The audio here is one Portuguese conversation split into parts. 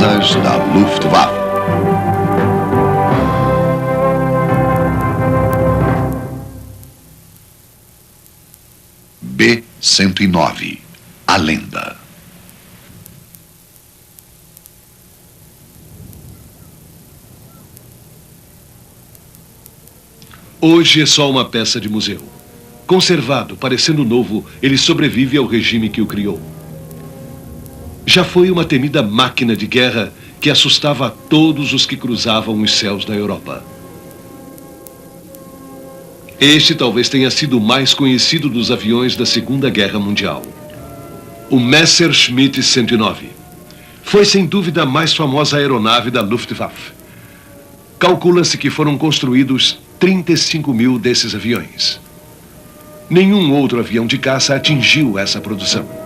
asas da Luftwaffe. B-109, a lenda. Hoje é só uma peça de museu. Conservado, parecendo novo, ele sobrevive ao regime que o criou. Já foi uma temida máquina de guerra que assustava a todos os que cruzavam os céus da Europa. Este talvez tenha sido o mais conhecido dos aviões da Segunda Guerra Mundial. O Messerschmitt 109. Foi sem dúvida a mais famosa aeronave da Luftwaffe. Calcula-se que foram construídos 35 mil desses aviões. Nenhum outro avião de caça atingiu essa produção.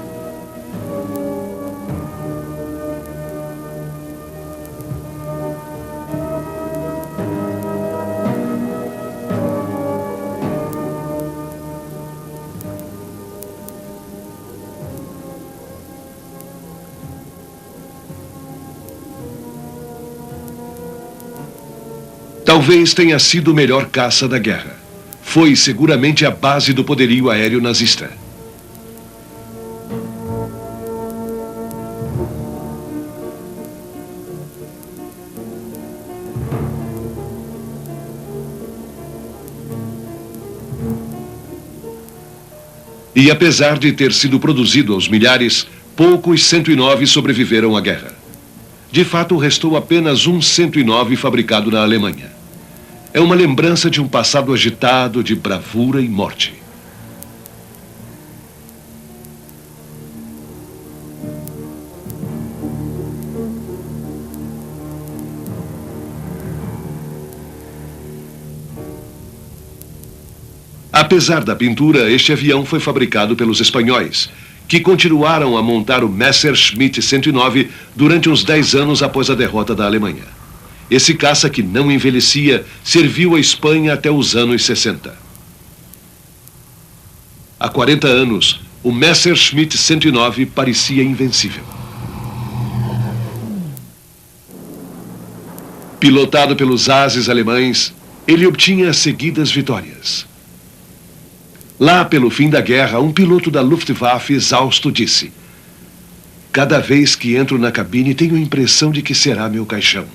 Talvez tenha sido o melhor caça da guerra. Foi seguramente a base do poderio aéreo nazista. E apesar de ter sido produzido aos milhares, poucos 109 sobreviveram à guerra. De fato, restou apenas um 109 fabricado na Alemanha. É uma lembrança de um passado agitado de bravura e morte. Apesar da pintura, este avião foi fabricado pelos espanhóis, que continuaram a montar o Messerschmitt 109 durante uns 10 anos após a derrota da Alemanha. Esse caça que não envelhecia serviu à Espanha até os anos 60. Há 40 anos, o Messerschmitt 109 parecia invencível. Pilotado pelos ases alemães, ele obtinha seguidas vitórias. Lá pelo fim da guerra, um piloto da Luftwaffe exausto disse: "Cada vez que entro na cabine, tenho a impressão de que será meu caixão."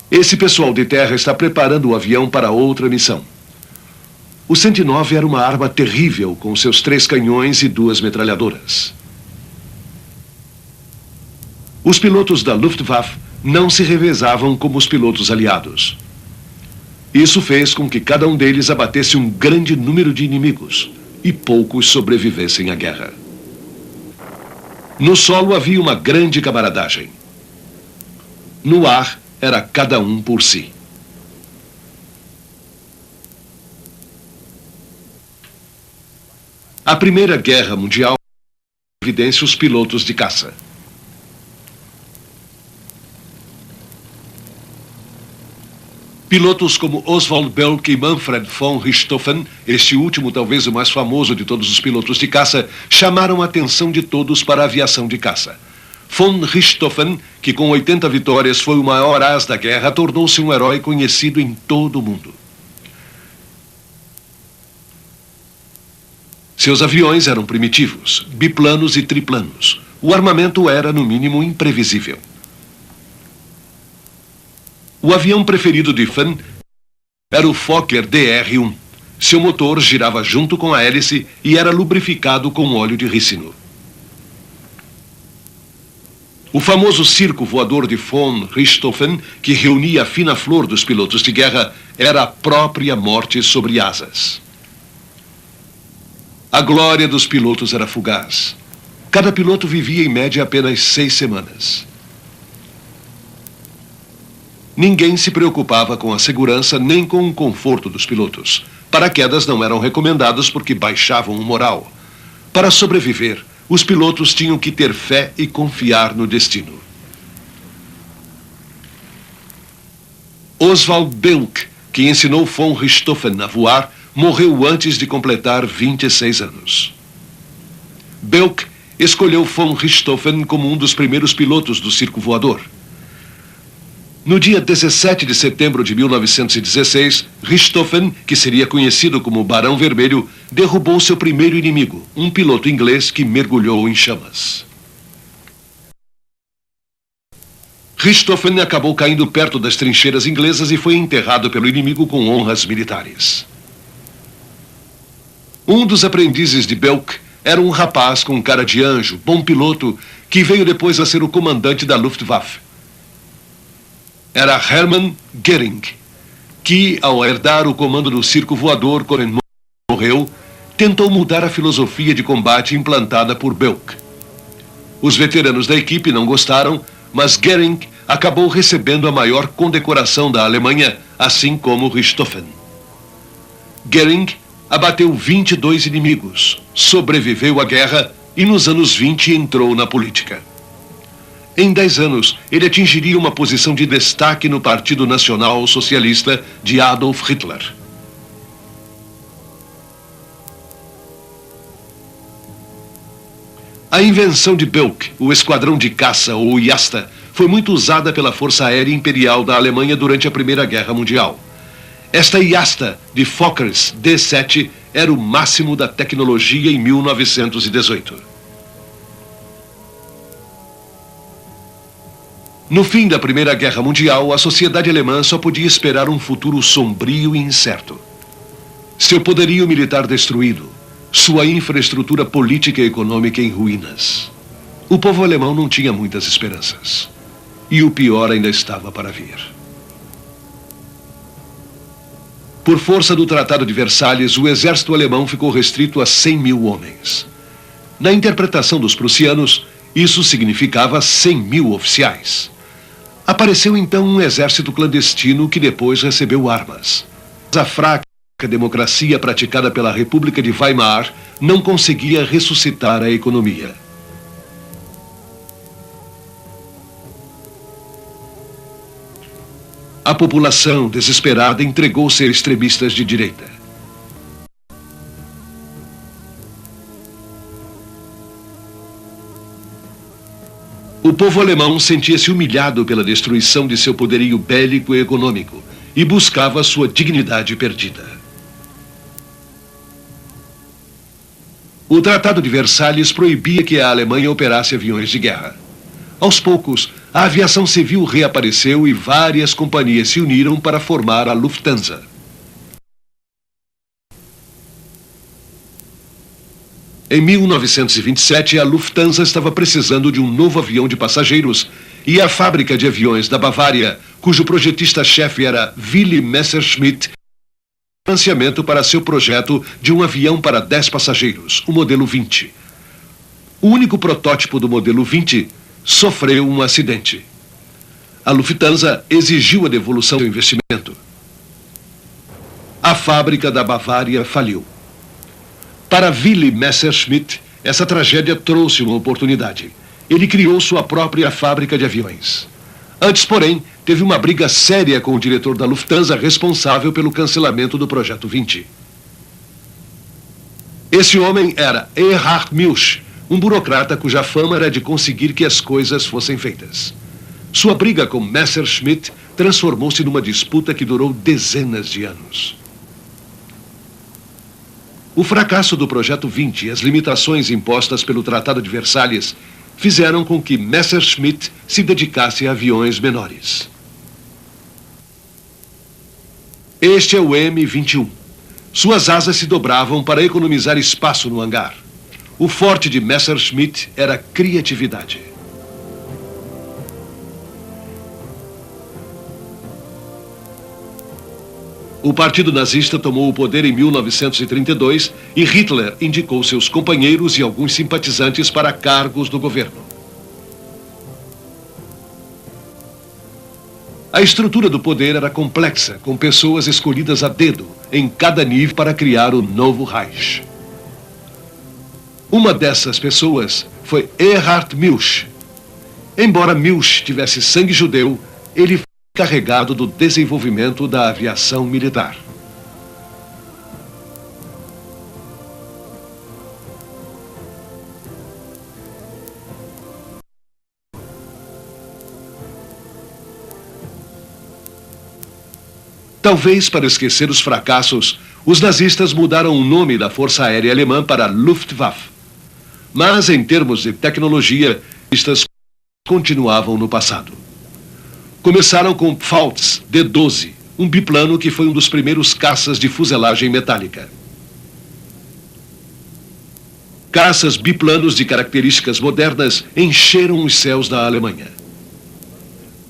Esse pessoal de terra está preparando o avião para outra missão. O 109 era uma arma terrível com seus 3 canhões e 2 metralhadoras. Os pilotos da Luftwaffe não se revezavam como os pilotos aliados. Isso fez com que cada um deles abatesse um grande número de inimigos e poucos sobrevivessem à guerra. No solo havia uma grande camaradagem. No ar, era cada um por si. A Primeira Guerra Mundial evidencia os pilotos de caça. Pilotos como Oswald Belk e Manfred von Richthofen, este último talvez o mais famoso de todos os pilotos de caça, chamaram a atenção de todos para a aviação de caça. Von Richthofen, que com 80 vitórias foi o maior as da guerra, tornou-se um herói conhecido em todo o mundo. Seus aviões eram primitivos, biplanos e triplanos. O armamento era, no mínimo, imprevisível. O avião preferido de Von era o Fokker DR-1. Seu motor girava junto com a hélice e era lubrificado com óleo de rícino. O famoso circo voador de von Richthofen, que reunia a fina flor dos pilotos de guerra, era a própria morte sobre asas. A glória dos pilotos era fugaz. Cada piloto vivia em média apenas 6 semanas. Ninguém se preocupava com a segurança nem com o conforto dos pilotos. Paraquedas não eram recomendados porque baixavam o moral. Para sobreviver, os pilotos tinham que ter fé e confiar no destino. Oswald Belk, que ensinou von Richthofen a voar, morreu antes de completar 26 anos. Belk escolheu von Richthofen como um dos primeiros pilotos do circo voador. No dia 17 de setembro de 1916, Richthofen, que seria conhecido como Barão Vermelho, derrubou seu primeiro inimigo, um piloto inglês que mergulhou em chamas. Richthofen acabou caindo perto das trincheiras inglesas e foi enterrado pelo inimigo com honras militares. Um dos aprendizes de Belk era um rapaz com cara de anjo, bom piloto, que veio depois a ser o comandante da Luftwaffe. Era Hermann Göring, que, ao herdar o comando do circo voador quando morreu, tentou mudar a filosofia de combate implantada por Belk. Os veteranos da equipe não gostaram, mas Göring acabou recebendo a maior condecoração da Alemanha, assim como Richthofen. Göring abateu 22 inimigos, sobreviveu à guerra e nos anos 20 entrou na política. Em 10 anos, ele atingiria uma posição de destaque no Partido Nacional Socialista de Adolf Hitler. A invenção de Belk, o esquadrão de caça, ou Jasta, foi muito usada pela Força Aérea Imperial da Alemanha durante a Primeira Guerra Mundial. Esta Jasta de Fokkers D-7 era o máximo da tecnologia em 1918. No fim da Primeira Guerra Mundial, a sociedade alemã só podia esperar um futuro sombrio e incerto. Seu poderio militar destruído, sua infraestrutura política e econômica em ruínas. O povo alemão não tinha muitas esperanças. E o pior ainda estava para vir. Por força do Tratado de Versalhes, o exército alemão ficou restrito a 100 mil homens. Na interpretação dos prussianos, isso significava 100 mil oficiais. Apareceu então um exército clandestino que depois recebeu armas. A fraca democracia praticada pela República de Weimar não conseguia ressuscitar a economia. A população, desesperada, entregou-se a extremistas de direita. O povo alemão sentia-se humilhado pela destruição de seu poderio bélico e econômico e buscava sua dignidade perdida. O Tratado de Versalhes proibia que a Alemanha operasse aviões de guerra. Aos poucos, a aviação civil reapareceu e várias companhias se uniram para formar a Lufthansa. Em 1927, a Lufthansa estava precisando de um novo avião de passageiros e a fábrica de aviões da Bavária, cujo projetista-chefe era Willy Messerschmitt, financiamento para seu projeto de um avião para 10 passageiros, o modelo 20. O único protótipo do modelo 20 sofreu um acidente. A Lufthansa exigiu a devolução do investimento. A fábrica da Bavária faliu. Para Willy Messerschmitt, essa tragédia trouxe uma oportunidade. Ele criou sua própria fábrica de aviões. Antes, porém, teve uma briga séria com o diretor da Lufthansa responsável pelo cancelamento do Projeto 20. Esse homem era Erhard Milch, um burocrata cuja fama era de conseguir que as coisas fossem feitas. Sua briga com Messerschmitt transformou-se numa disputa que durou dezenas de anos. O fracasso do Projeto 20 e as limitações impostas pelo Tratado de Versalhes fizeram com que Messerschmitt se dedicasse a aviões menores. Este é o M-21. Suas asas se dobravam para economizar espaço no hangar. O forte de Messerschmitt era a criatividade. O Partido Nazista tomou o poder em 1932 e Hitler indicou seus companheiros e alguns simpatizantes para cargos do governo. A estrutura do poder era complexa, com pessoas escolhidas a dedo em cada nível para criar o novo Reich. Uma dessas pessoas foi Erhard Milch. Embora Milch tivesse sangue judeu, ele foi encarregado do desenvolvimento da aviação militar. Talvez para esquecer os fracassos, os nazistas mudaram o nome da Força Aérea Alemã para Luftwaffe. Mas, em termos de tecnologia, estas continuavam no passado. Começaram com Pfalz D-12, um biplano que foi um dos primeiros caças de fuselagem metálica. Caças biplanos de características modernas encheram os céus da Alemanha.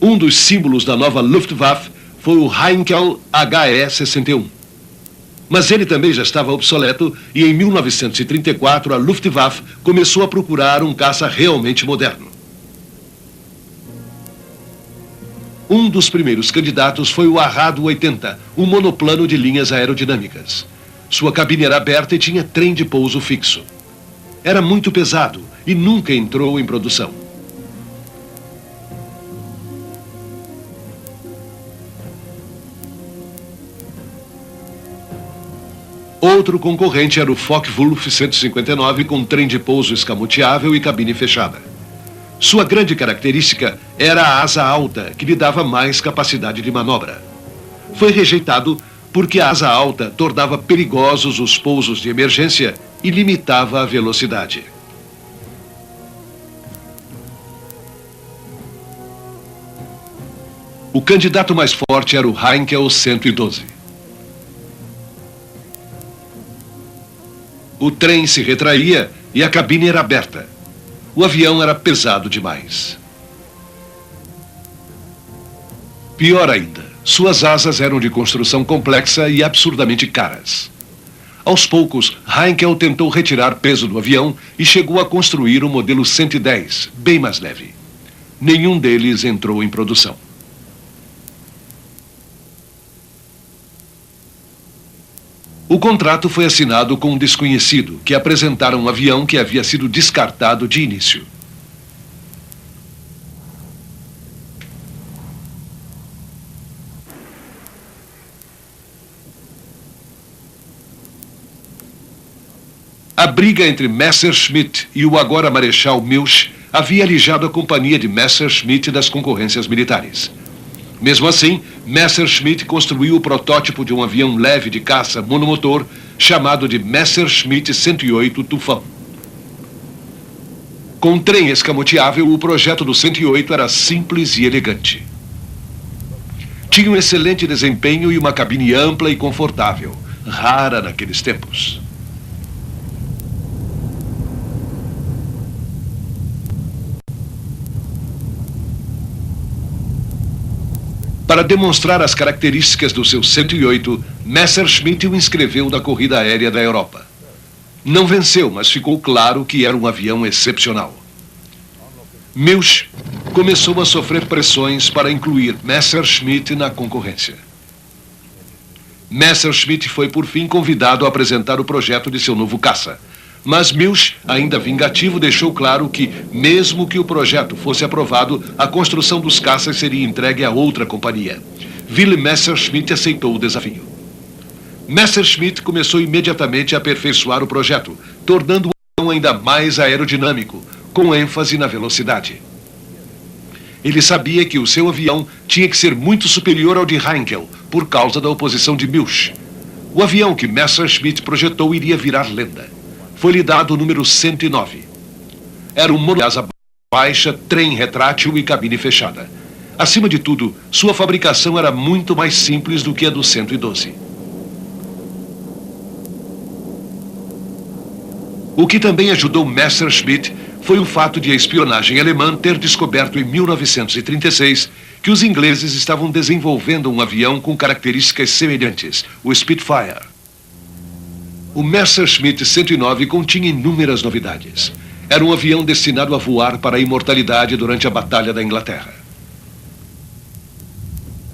Um dos símbolos da nova Luftwaffe foi o Heinkel HE-61. Mas ele também já estava obsoleto e em 1934 a Luftwaffe começou a procurar um caça realmente moderno. Um dos primeiros candidatos foi o Arrado-80, um monoplano de linhas aerodinâmicas. Sua cabine era aberta e tinha trem de pouso fixo. Era muito pesado e nunca entrou em produção. Outro concorrente era o Focke-Wulf 159 com trem de pouso escamoteável e cabine fechada. Sua grande característica era a asa alta, que lhe dava mais capacidade de manobra. Foi rejeitado porque a asa alta tornava perigosos os pousos de emergência e limitava a velocidade. O candidato mais forte era o Heinkel 112. O trem se retraía e a cabine era aberta. O avião era pesado demais. Pior ainda, suas asas eram de construção complexa e absurdamente caras. Aos poucos, Heinkel tentou retirar peso do avião e chegou a construir o modelo 110, bem mais leve. Nenhum deles entrou em produção. O contrato foi assinado com um desconhecido, que apresentara um avião que havia sido descartado de início. A briga entre Messerschmitt e o agora Marechal Milch havia alijado a companhia de Messerschmitt das concorrências militares. Mesmo assim, Messerschmitt construiu o protótipo de um avião leve de caça monomotor chamado de Messerschmitt 108 Tufão. Com trem escamoteável, o projeto do 108 era simples e elegante. Tinha um excelente desempenho e uma cabine ampla e confortável, rara naqueles tempos. Para demonstrar as características do seu 108, Messerschmitt o inscreveu na corrida aérea da Europa. Não venceu, mas ficou claro que era um avião excepcional. Milch começou a sofrer pressões para incluir Messerschmitt na concorrência. Messerschmitt foi por fim convidado a apresentar o projeto de seu novo caça. Mas Milch, ainda vingativo, deixou claro que, mesmo que o projeto fosse aprovado, a construção dos caças seria entregue a outra companhia. Wilhelm Messerschmitt aceitou o desafio. Messerschmitt começou imediatamente a aperfeiçoar o projeto, tornando o avião ainda mais aerodinâmico, com ênfase na velocidade. Ele sabia que o seu avião tinha que ser muito superior ao de Heinkel, por causa da oposição de Milch. O avião que Messerschmitt projetou iria virar lenda. Foi-lhe dado o número 109. Era um monoplano de asa baixa, trem retrátil e cabine fechada. Acima de tudo, sua fabricação era muito mais simples do que a do 112. O que também ajudou Messerschmitt foi o fato de a espionagem alemã ter descoberto em 1936 que os ingleses estavam desenvolvendo um avião com características semelhantes, o Spitfire. O Messerschmitt 109 continha inúmeras novidades. Era um avião destinado a voar para a imortalidade durante a Batalha da Inglaterra.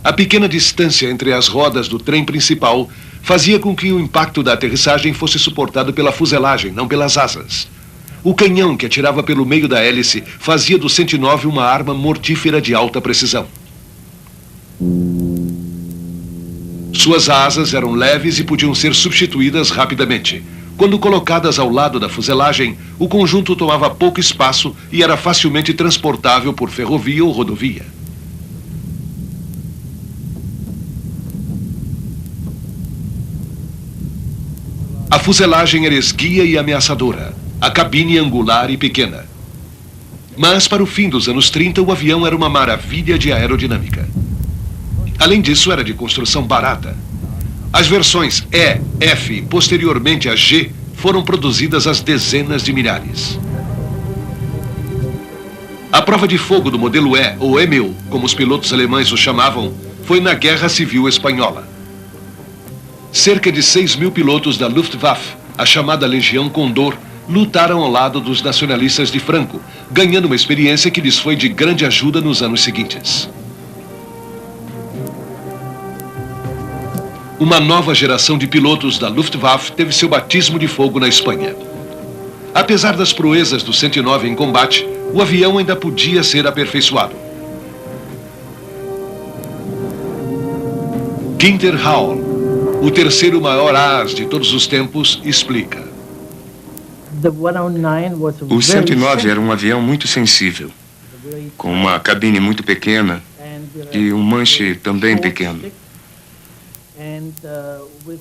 A pequena distância entre as rodas do trem principal fazia com que o impacto da aterrissagem fosse suportado pela fuselagem, não pelas asas. O canhão que atirava pelo meio da hélice fazia do 109 uma arma mortífera de alta precisão. Suas asas eram leves e podiam ser substituídas rapidamente. Quando colocadas ao lado da fuselagem, o conjunto tomava pouco espaço e era facilmente transportável por ferrovia ou rodovia. fuselagem era esguia e ameaçadora, a cabine angular e pequena. Mas, para o fim dos anos 30, o avião era uma maravilha de aerodinâmica. Além disso, era de construção barata. As versões E, F e posteriormente a G foram produzidas às dezenas de milhares. A prova de fogo do modelo E, ou E-1000, como os pilotos alemães o chamavam, foi na Guerra Civil Espanhola. Cerca de 6.000 pilotos da Luftwaffe, a chamada Legião Condor, lutaram ao lado dos nacionalistas de Franco, ganhando uma experiência que lhes foi de grande ajuda nos anos seguintes. Uma nova geração de pilotos da Luftwaffe teve seu batismo de fogo na Espanha. Apesar das proezas do 109 em combate, o avião ainda podia ser aperfeiçoado. Günther Hall, o terceiro maior as de todos os tempos, explica. O 109 era um avião muito sensível, com uma cabine muito pequena e um manche também pequeno.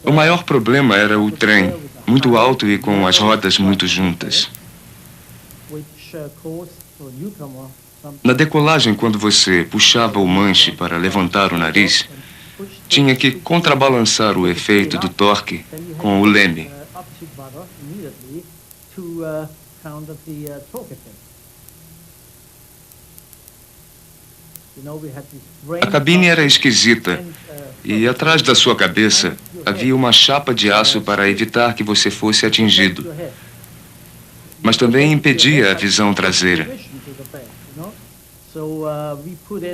O maior problema era o trem, muito alto e com as rodas muito juntas. Na decolagem, quando você puxava o manche para levantar o nariz, tinha que contrabalançar o efeito do torque com o leme. A cabine era esquisita e atrás da sua cabeça havia uma chapa de aço para evitar que você fosse atingido, mas também impedia a visão traseira.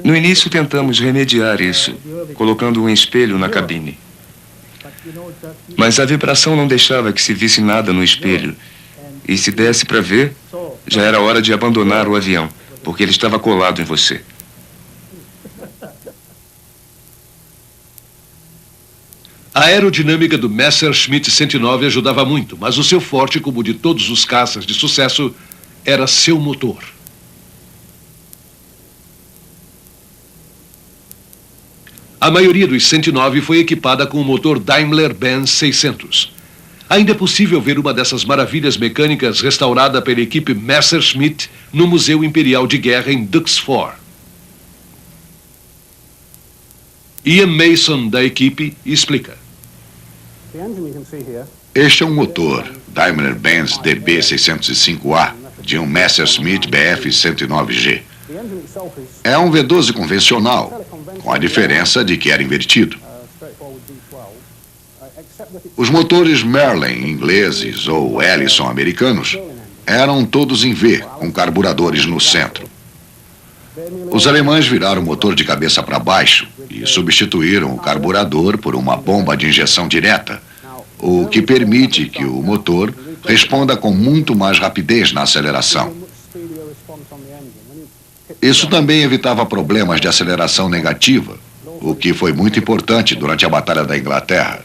No início tentamos remediar isso, colocando um espelho na cabine. Mas a vibração não deixava que se visse nada no espelho. E se desse para ver, já era hora de abandonar o avião, porque ele estava colado em você. A aerodinâmica do Messerschmitt 109 ajudava muito, mas o seu forte, como o de todos os caças de sucesso, era seu motor. A maioria dos 109 foi equipada com o motor Daimler-Benz 600. Ainda é possível ver uma dessas maravilhas mecânicas restaurada pela equipe Messerschmitt no Museu Imperial de Guerra em Duxford. Ian Mason, da equipe, explica. Este é um motor Daimler-Benz DB605A de um Messerschmitt Bf-109G. É um V12 convencional, com a diferença de que era invertido. Os motores Merlin ingleses ou Ellison americanos eram todos em V, com carburadores no centro. Os alemães viraram o motor de cabeça para baixo e substituíram o carburador por uma bomba de injeção direta, o que permite que o motor responda com muito mais rapidez na aceleração. Isso também evitava problemas de aceleração negativa, o que foi muito importante durante a Batalha da Inglaterra.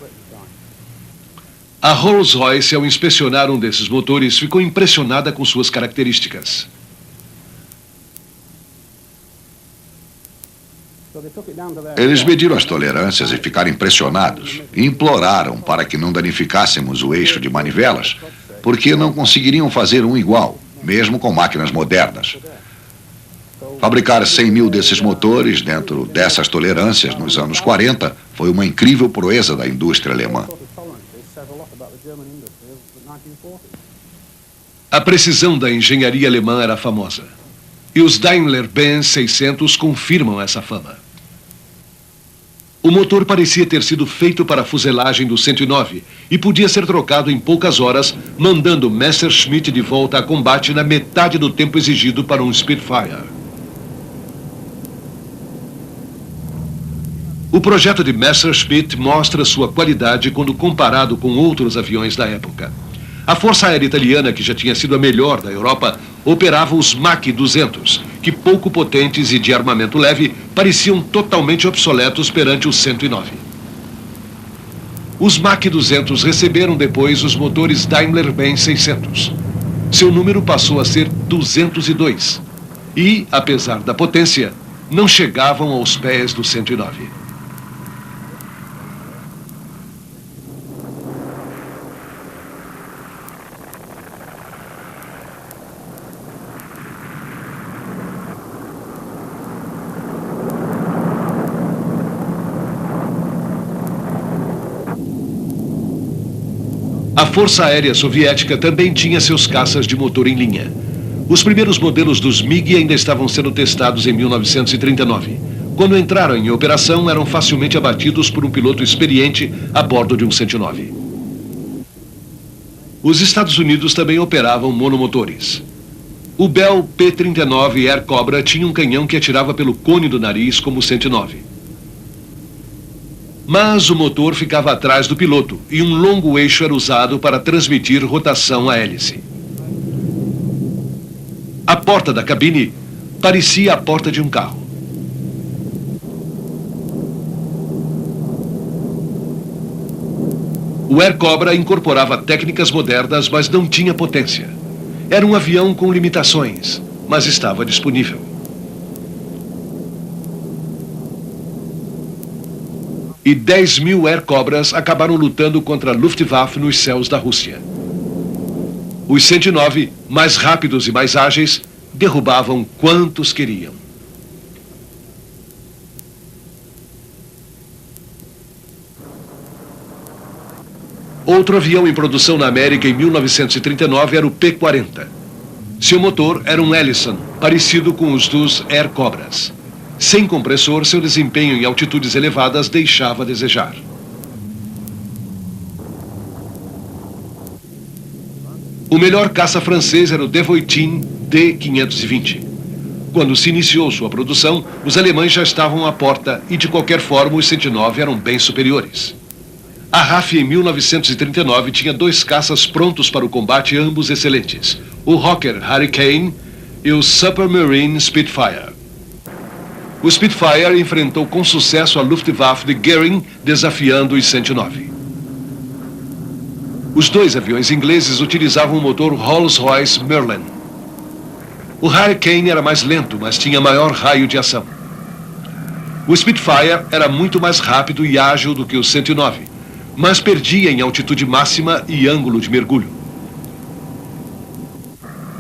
A Rolls-Royce, ao inspecionar um desses motores, ficou impressionada com suas características. Eles mediram as tolerâncias e ficaram impressionados e imploraram para que não danificássemos o eixo de manivelas, porque não conseguiriam fazer um igual, mesmo com máquinas modernas. Fabricar 100.000 desses motores dentro dessas tolerâncias nos anos 40 foi uma incrível proeza da indústria alemã. A precisão da engenharia alemã era famosa. E os Daimler-Benz 600 confirmam essa fama. O motor parecia ter sido feito para a fuselagem do 109 e podia ser trocado em poucas horas, mandando Messerschmitt de volta a combate na metade do tempo exigido para um Spitfire. O projeto de Messerschmitt mostra sua qualidade quando comparado com outros aviões da época. A Força Aérea Italiana, que já tinha sido a melhor da Europa, operava os Mach 200, que, pouco potentes e de armamento leve, pareciam totalmente obsoletos perante os 109. Os Mach 200 receberam depois os motores Daimler-Benz 600. Seu número passou a ser 202 e, apesar da potência, não chegavam aos pés do 109. A Força Aérea Soviética também tinha seus caças de motor em linha. Os primeiros modelos dos MiG ainda estavam sendo testados em 1939. Quando entraram em operação, eram facilmente abatidos por um piloto experiente a bordo de um 109. Os Estados Unidos também operavam monomotores. O Bell P-39 Air Cobra tinha um canhão que atirava pelo cone do nariz como o 109. Mas o motor ficava atrás do piloto e um longo eixo era usado para transmitir rotação à hélice. A porta da cabine parecia a porta de um carro. O Air Cobra incorporava técnicas modernas, mas não tinha potência. Era um avião com limitações, mas estava disponível. E 10.000 Air Cobras acabaram lutando contra a Luftwaffe nos céus da Rússia. Os 109, mais rápidos e mais ágeis, derrubavam quantos queriam. Outro avião em produção na América em 1939 era o P-40. Seu motor era um Ellison, parecido com os dos Air Cobras. Sem compressor, seu desempenho em altitudes elevadas deixava a desejar. O melhor caça francês era o Devoitin D-520. Quando se iniciou sua produção, os alemães já estavam à porta e, de qualquer forma, os 109 eram bem superiores. A RAF, em 1939, tinha 2 caças prontos para o combate, ambos excelentes. O Hawker Hurricane e o Supermarine Spitfire. O Spitfire enfrentou com sucesso a Luftwaffe de Goering, desafiando os 109. Os 2 aviões ingleses utilizavam o motor Rolls-Royce Merlin. O Hurricane era mais lento, mas tinha maior raio de ação. O Spitfire era muito mais rápido e ágil do que o 109, mas perdia em altitude máxima e ângulo de mergulho.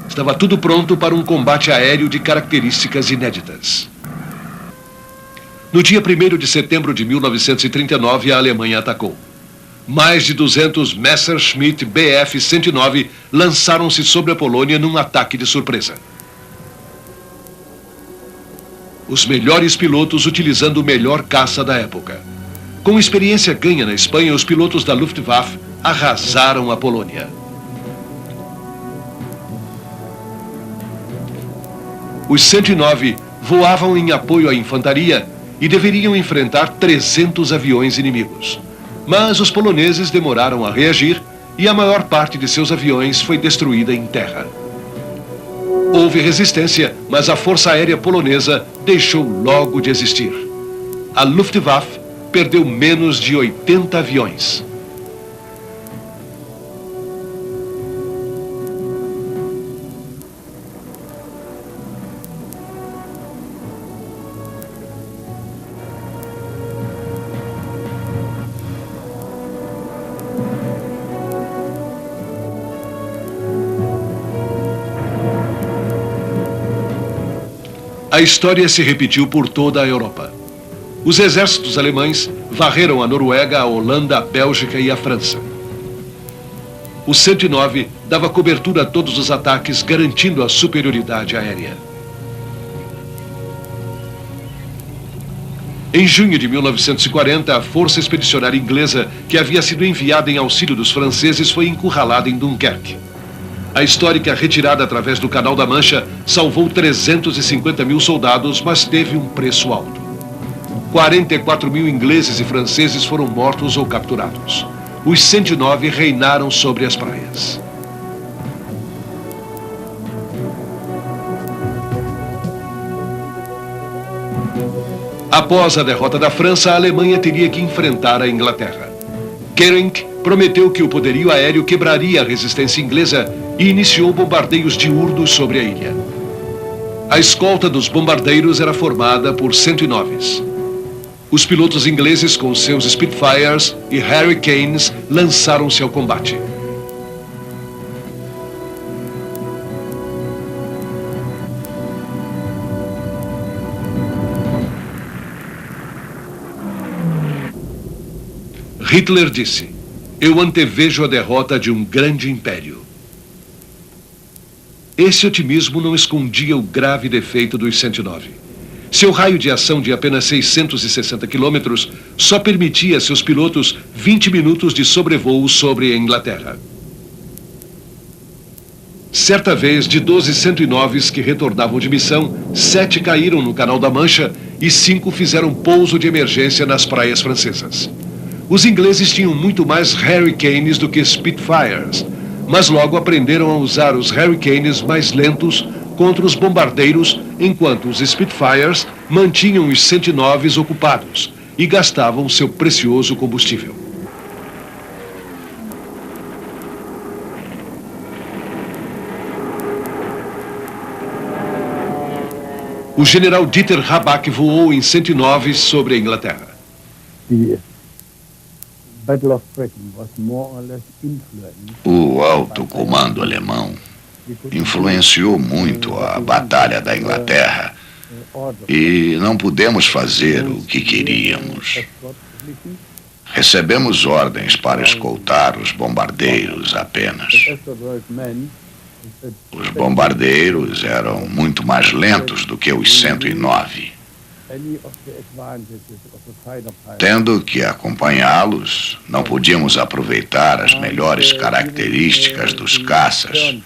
Estava tudo pronto para um combate aéreo de características inéditas. No dia 1º de setembro de 1939, a Alemanha atacou. Mais de 200 Messerschmitt Bf-109 lançaram-se sobre a Polônia num ataque de surpresa. Os melhores pilotos utilizando o melhor caça da época. Com experiência ganha na Espanha, os pilotos da Luftwaffe arrasaram a Polônia. Os 109 voavam em apoio à infantaria e deveriam enfrentar 300 aviões inimigos. Mas os poloneses demoraram a reagir e a maior parte de seus aviões foi destruída em terra. Houve resistência, mas a Força Aérea Polonesa deixou logo de existir. A Luftwaffe perdeu menos de 80 aviões. A história se repetiu por toda a Europa. Os exércitos alemães varreram a Noruega, a Holanda, a Bélgica e a França. O 109 dava cobertura a todos os ataques, garantindo a superioridade aérea. Em junho de 1940, a Força Expedicionária Inglesa, que havia sido enviada em auxílio dos franceses, foi encurralada em Dunkerque. A histórica retirada através do Canal da Mancha salvou 350.000 soldados, mas teve um preço alto. 44.000 ingleses e franceses foram mortos ou capturados. Os 109 reinaram sobre as praias. Após a derrota da França, a Alemanha teria que enfrentar a Inglaterra. Goering prometeu que o poderio aéreo quebraria a resistência inglesa e iniciou bombardeios diurnos sobre a ilha. A escolta dos bombardeiros era formada por 109s. Os pilotos ingleses, com seus Spitfires e Hurricanes, lançaram-se ao combate. Hitler disse: Eu antevejo a derrota de um grande império. Esse otimismo não escondia o grave defeito dos 109. Seu raio de ação de apenas 660 quilômetros só permitia a seus pilotos 20 minutos de sobrevoo sobre a Inglaterra. Certa vez, de 12 109s que retornavam de missão, 7 caíram no Canal da Mancha e 5 fizeram pouso de emergência nas praias francesas. Os ingleses tinham muito mais Hurricanes do que Spitfires, mas logo aprenderam a usar os Hurricanes mais lentos contra os bombardeiros, enquanto os Spitfires mantinham os 109s ocupados e gastavam seu precioso combustível. O general Dieter Habach voou em 109 sobre a Inglaterra. O alto comando alemão influenciou muito a Batalha da Inglaterra e não pudemos fazer o que queríamos. Recebemos ordens para escoltar os bombardeiros apenas. Os bombardeiros eram muito mais lentos do que os 109. Tendo que acompanhá-los, não podíamos aproveitar as melhores características dos caças,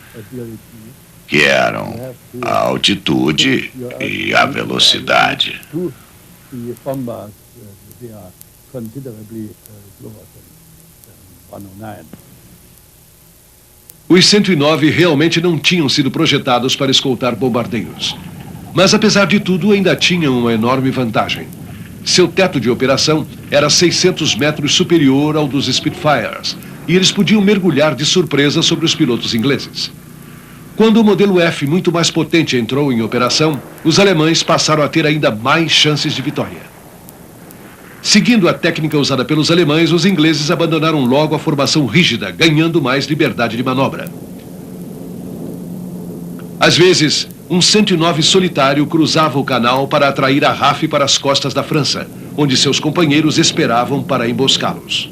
que eram a altitude e a velocidade. Os 109 realmente não tinham sido projetados para escoltar bombardeiros. Mas, apesar de tudo, ainda tinham uma enorme vantagem. Seu teto de operação era 600 metros superior ao dos Spitfires, e eles podiam mergulhar de surpresa sobre os pilotos ingleses. Quando o modelo F, muito mais potente, entrou em operação, os alemães passaram a ter ainda mais chances de vitória. Seguindo a técnica usada pelos alemães, os ingleses abandonaram logo a formação rígida, ganhando mais liberdade de manobra. Às vezes, um 109 solitário cruzava o canal para atrair a RAF para as costas da França, onde seus companheiros esperavam para emboscá-los.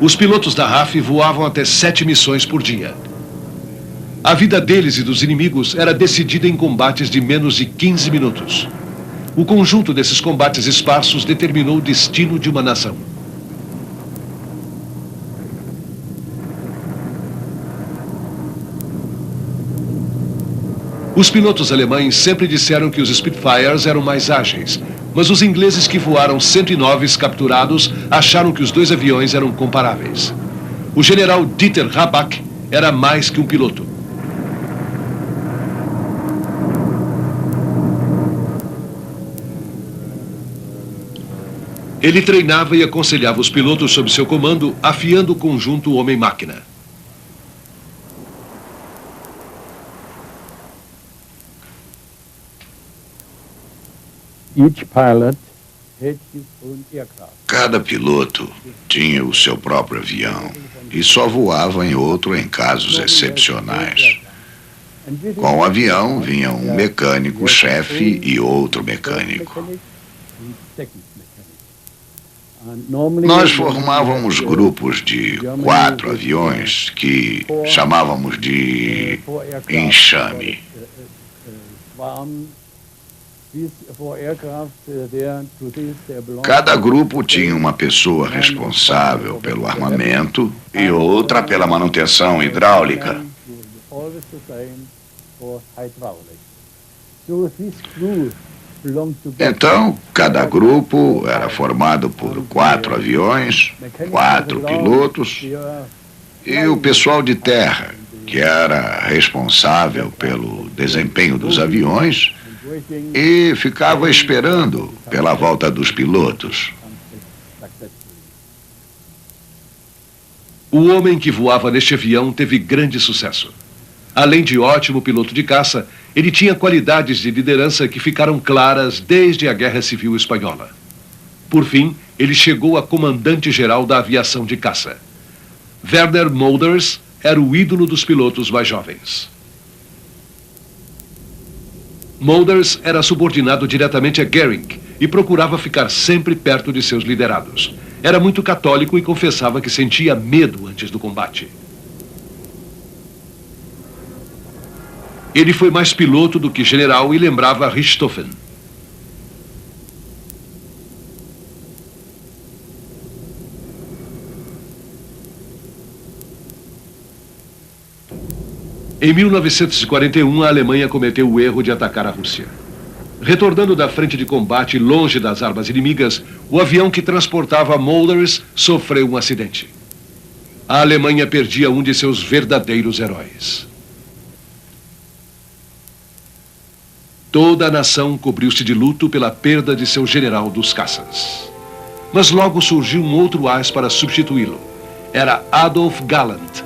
Os pilotos da RAF voavam até 7 missões por dia. A vida deles e dos inimigos era decidida em combates de menos de 15 minutos. O conjunto desses combates esparsos determinou o destino de uma nação. Os pilotos alemães sempre disseram que os Spitfires eram mais ágeis, mas os ingleses que voaram 109s capturados acharam que os dois aviões eram comparáveis. O general Dieter Habach era mais que um piloto. Ele treinava e aconselhava os pilotos sob seu comando, afiando o conjunto homem-máquina. Cada piloto tinha o seu próprio avião e só voava em outro em casos excepcionais. Com o avião vinha um mecânico-chefe e outro mecânico. Nós formávamos grupos de 4 aviões que chamávamos de enxame. Cada grupo tinha uma pessoa responsável pelo armamento e outra pela manutenção hidráulica. Então, cada grupo era formado por 4 aviões, 4 pilotos e o pessoal de terra, que era responsável pelo desempenho dos aviões e ficava esperando pela volta dos pilotos. O homem que voava neste avião teve grande sucesso. Além de ótimo piloto de caça, ele tinha qualidades de liderança que ficaram claras desde a Guerra Civil Espanhola. Por fim, ele chegou a comandante-geral da aviação de caça. Werner Molders era o ídolo dos pilotos mais jovens. Molders era subordinado diretamente a Goering e procurava ficar sempre perto de seus liderados. Era muito católico e confessava que sentia medo antes do combate. Ele foi mais piloto do que general e lembrava Richthofen. Em 1941, a Alemanha cometeu o erro de atacar a Rússia. Retornando da frente de combate longe das armas inimigas, o avião que transportava Mulders sofreu um acidente. A Alemanha perdia um de seus verdadeiros heróis. Toda a nação cobriu-se de luto pela perda de seu general dos caças. Mas logo surgiu um outro as para substituí-lo. Era Adolf Galland.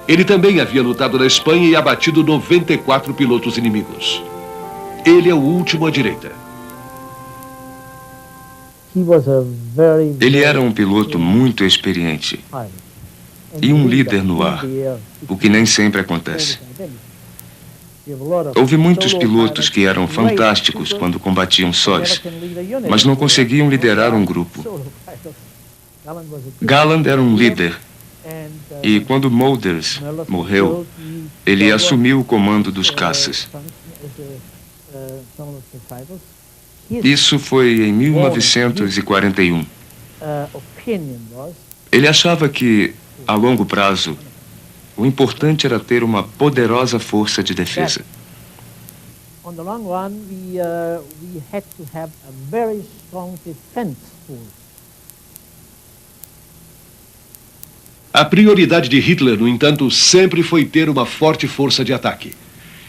Ele também havia lutado na Espanha e abatido 94 pilotos inimigos. Ele é o último à direita. Ele era um piloto muito experiente e um líder no ar, o que nem sempre acontece. Houve muitos pilotos que eram fantásticos quando combatiam sós, mas não conseguiam liderar um grupo. Galland era um líder. E quando Mulders morreu, ele assumiu o comando dos caças. Isso foi em 1941. Ele achava que, a longo prazo, o importante era ter uma poderosa força de defesa. A prioridade de Hitler, no entanto, sempre foi ter uma forte força de ataque.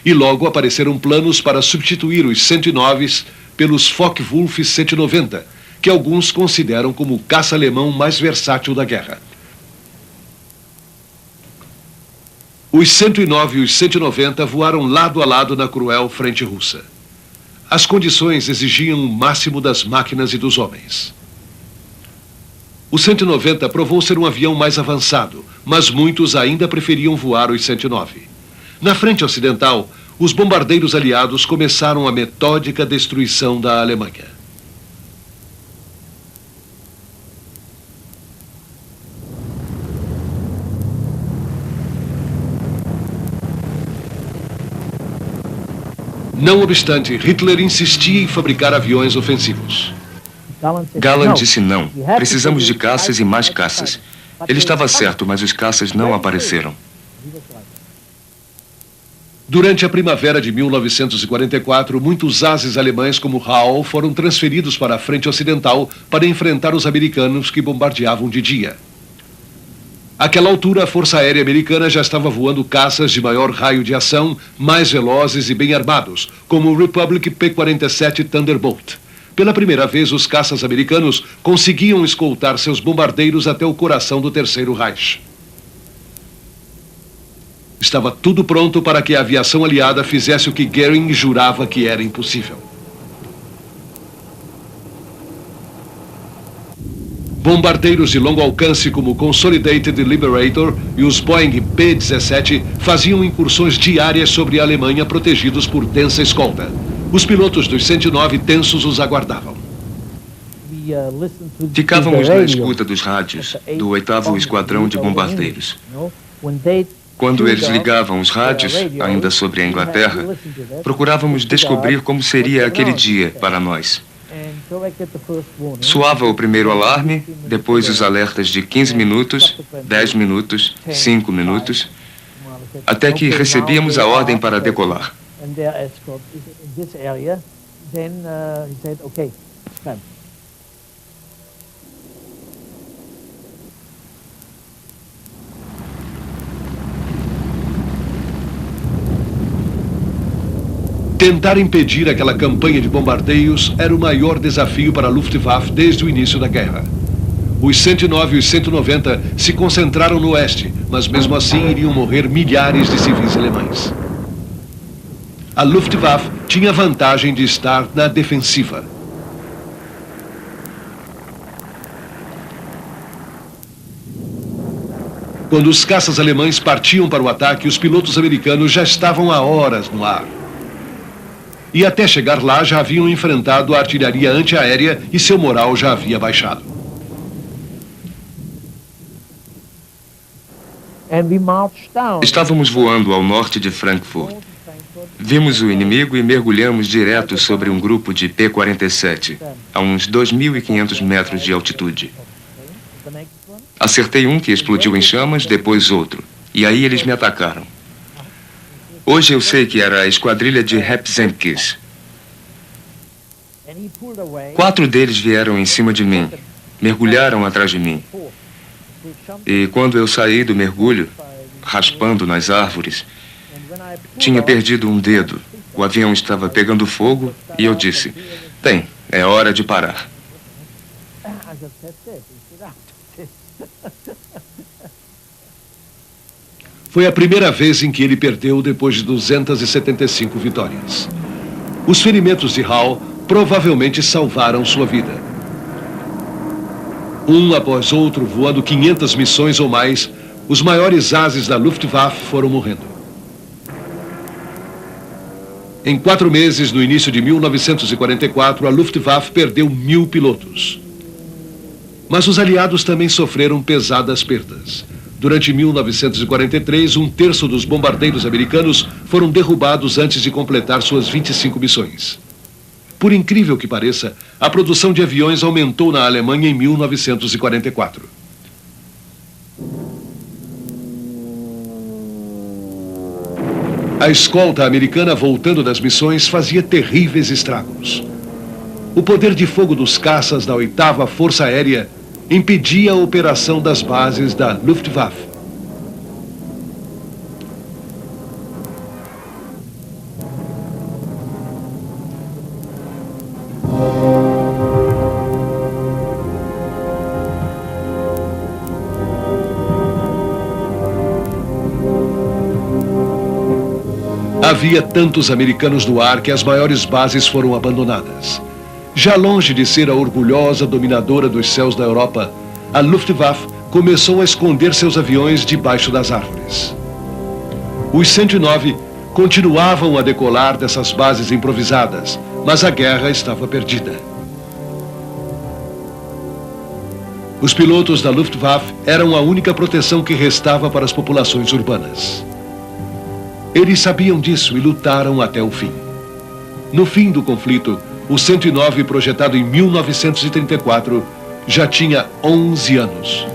E logo apareceram planos para substituir os 109s pelos Focke-Wulf 190, que alguns consideram como o caça alemão mais versátil da guerra. Os 109 e os 190 voaram lado a lado na cruel frente russa. As condições exigiam o máximo das máquinas e dos homens. O 190 provou ser um avião mais avançado, mas muitos ainda preferiam voar os 109. Na frente ocidental, os bombardeiros aliados começaram a metódica destruição da Alemanha. Não obstante, Hitler insistia em fabricar aviões ofensivos. Galland disse não. Precisamos de caças e mais caças. Ele estava certo, mas os caças não apareceram. Durante a primavera de 1944, muitos ases alemães como Hall foram transferidos para a frente ocidental para enfrentar os americanos que bombardeavam de dia. Àquela altura, a Força Aérea Americana já estava voando caças de maior raio de ação, mais velozes e bem armados, como o Republic P-47 Thunderbolt. Pela primeira vez, os caças americanos conseguiam escoltar seus bombardeiros até o coração do Terceiro Reich. Estava tudo pronto para que a aviação aliada fizesse o que Goering jurava que era impossível. Bombardeiros de longo alcance como o Consolidated Liberator e os Boeing P-17 faziam incursões diárias sobre a Alemanha protegidos por densa escolta. Os pilotos dos 109 tensos os aguardavam. Ficávamos na escuta dos rádios do 8º Esquadrão de Bombardeiros. Quando eles ligavam os rádios, ainda sobre a Inglaterra, procurávamos descobrir como seria aquele dia para nós. Soava o primeiro alarme, depois os alertas de 15 minutos, 10 minutos, 5 minutos, até que recebíamos a ordem para decolar. Tentar impedir aquela campanha de bombardeios era o maior desafio para a Luftwaffe desde o início da guerra. Os 109 e os 190 se concentraram no oeste, mas mesmo assim iriam morrer milhares de civis alemães. A Luftwaffe tinha a vantagem de estar na defensiva. Quando os caças alemães partiam para o ataque, os pilotos americanos já estavam há horas no ar. E até chegar lá já haviam enfrentado a artilharia antiaérea e seu moral já havia baixado. Estávamos voando ao norte de Frankfurt. Vimos o inimigo e mergulhamos direto sobre um grupo de P-47, a uns 2.500 metros de altitude. Acertei um que explodiu em chamas, depois outro. E aí eles me atacaram. Hoje eu sei que era a esquadrilha de Hepzenkis. 4 deles vieram em cima de mim, mergulharam atrás de mim. E quando eu saí do mergulho, raspando nas árvores, tinha perdido um dedo. O avião estava pegando fogo e eu disse: "Bem, é hora de parar." Foi a primeira vez em que ele perdeu depois de 275 vitórias. Os ferimentos de Hall provavelmente salvaram sua vida. Um após outro, voando 500 missões ou mais, os maiores ases da Luftwaffe foram morrendo. Em 4 meses, no início de 1944, a Luftwaffe perdeu 1.000 pilotos. Mas os aliados também sofreram pesadas perdas. Durante 1943, 1/3 dos bombardeiros americanos foram derrubados antes de completar suas 25 missões. Por incrível que pareça, a produção de aviões aumentou na Alemanha em 1944. A escolta americana voltando das missões fazia terríveis estragos. O poder de fogo dos caças da 8ª Força Aérea impedia a operação das bases da Luftwaffe. Havia tantos americanos no ar que as maiores bases foram abandonadas. Já longe de ser a orgulhosa dominadora dos céus da Europa, a Luftwaffe começou a esconder seus aviões debaixo das árvores. Os 109 continuavam a decolar dessas bases improvisadas, mas a guerra estava perdida. Os pilotos da Luftwaffe eram a única proteção que restava para as populações urbanas. Eles sabiam disso e lutaram até o fim. No fim do conflito, o 109, projetado em 1934, já tinha 11 anos.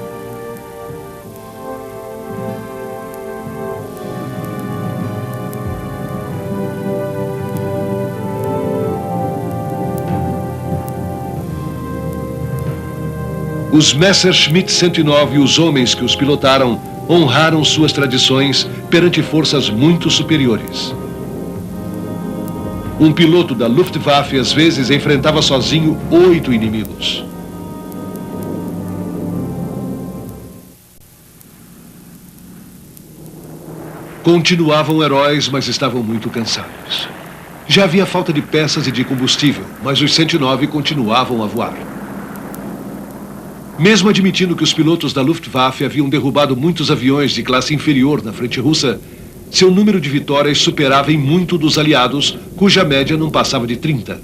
Os Messerschmitt 109 e os homens que os pilotaram honraram suas tradições perante forças muito superiores. Um piloto da Luftwaffe às vezes enfrentava sozinho 8 inimigos. Continuavam heróis, mas estavam muito cansados. Já havia falta de peças e de combustível, mas os 109 continuavam a voar. Mesmo admitindo que os pilotos da Luftwaffe haviam derrubado muitos aviões de classe inferior na frente russa, seu número de vitórias superava em muito dos aliados, cuja média não passava de 30.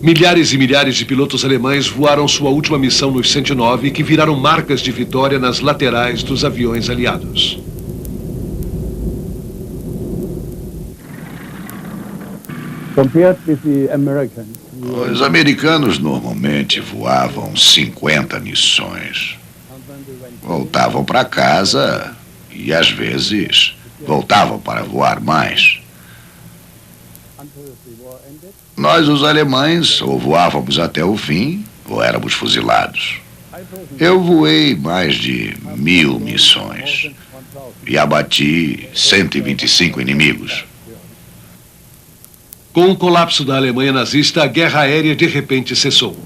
Milhares e milhares de pilotos alemães voaram sua última missão nos 109, que viraram marcas de vitória nas laterais dos aviões aliados. Os americanos normalmente voavam 50 missões. Voltavam para casa e, às vezes, voltavam para voar mais. Nós, os alemães, ou voávamos até o fim, ou éramos fuzilados. Eu voei mais de 1000 missões e abati 125 inimigos. Com o colapso da Alemanha nazista, a guerra aérea de repente cessou.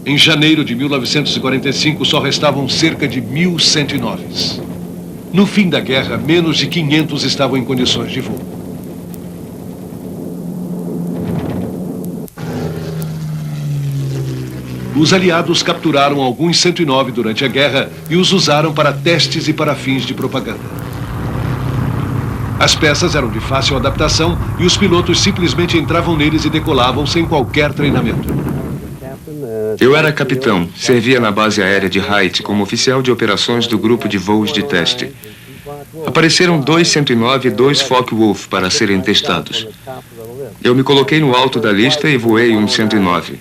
Em janeiro de 1945, só restavam cerca de 1.109. No fim da guerra, menos de 500 estavam em condições de voo. os aliados capturaram alguns 109 durante a guerra e os usaram para testes e para fins de propaganda. As peças eram de fácil adaptação e os pilotos simplesmente entravam neles e decolavam sem qualquer treinamento. Eu era capitão, servia na base aérea de Haiti como oficial de operações do grupo de voos de teste. Apareceram 2 109 e 2 Focke-Wulf para serem testados. Eu me coloquei no alto da lista e voei um 109.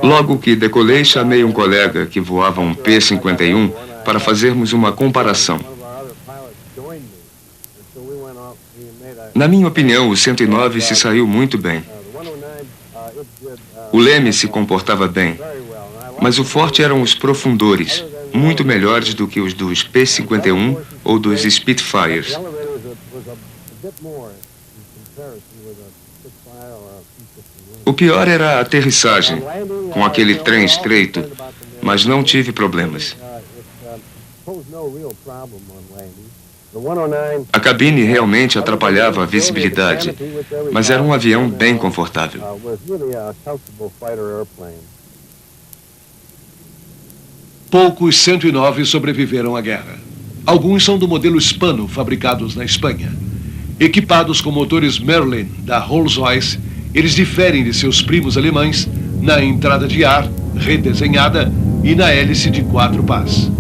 Logo que decolei, chamei um colega que voava um P-51 para fazermos uma comparação. Na minha opinião, o 109 se saiu muito bem. O leme se comportava bem, mas o forte eram os profundores, muito melhores do que os dos P-51 ou dos Spitfires. O pior era a aterrissagem, com aquele trem estreito, mas não tive problemas. A cabine realmente atrapalhava a visibilidade, mas era um avião bem confortável. Poucos 109 sobreviveram à guerra. Alguns são do modelo Hispano, fabricados na Espanha. Equipados com motores Merlin da Rolls-Royce, eles diferem de seus primos alemães na entrada de ar, redesenhada, e na hélice de 4 pás.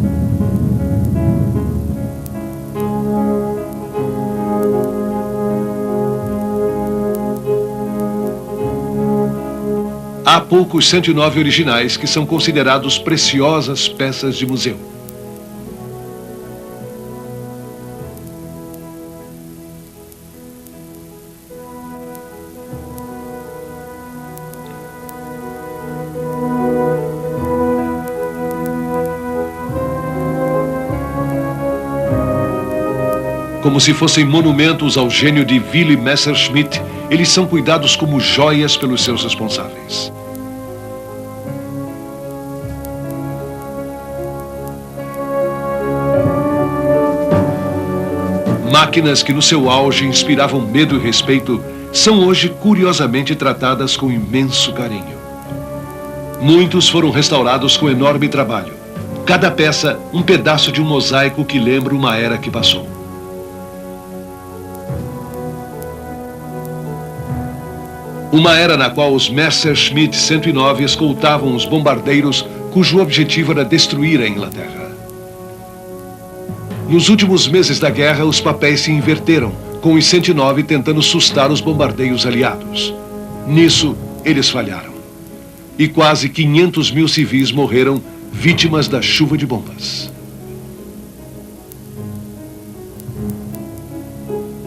Há poucos 109 originais que são considerados preciosas peças de museu. Como se fossem monumentos ao gênio de Willy Messerschmitt, eles são cuidados como joias pelos seus responsáveis. Máquinas que no seu auge inspiravam medo e respeito são hoje curiosamente tratadas com imenso carinho. Muitos foram restaurados com enorme trabalho. Cada peça, um pedaço de um mosaico que lembra uma era que passou. Uma era na qual os Messerschmitt 109 escoltavam os bombardeiros cujo objetivo era destruir a Inglaterra. Nos últimos meses da guerra, os papéis se inverteram, com os 109 tentando sustar os bombardeios aliados. Nisso, eles falharam. E quase 500 mil civis morreram vítimas da chuva de bombas.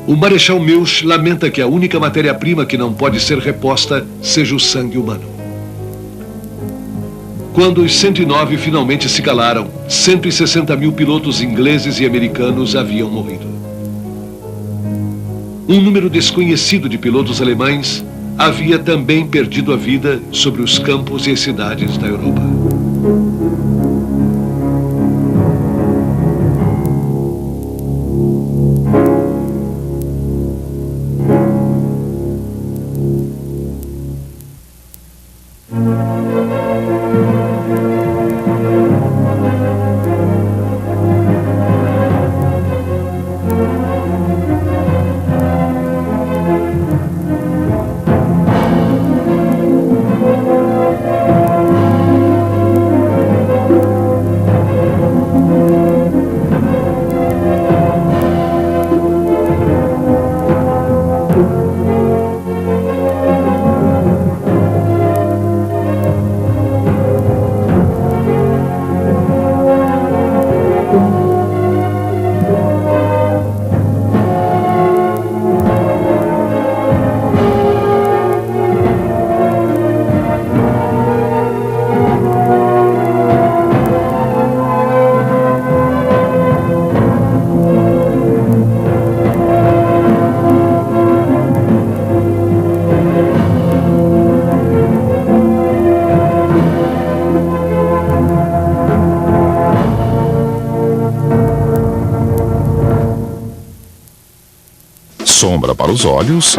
O Marechal Milch lamenta que a única matéria-prima que não pode ser reposta seja o sangue humano. Quando os 109 finalmente se calaram, 160 mil pilotos ingleses e americanos haviam morrido. Um número desconhecido de pilotos alemães havia também perdido a vida sobre os campos e as cidades da Europa. Sombra para os olhos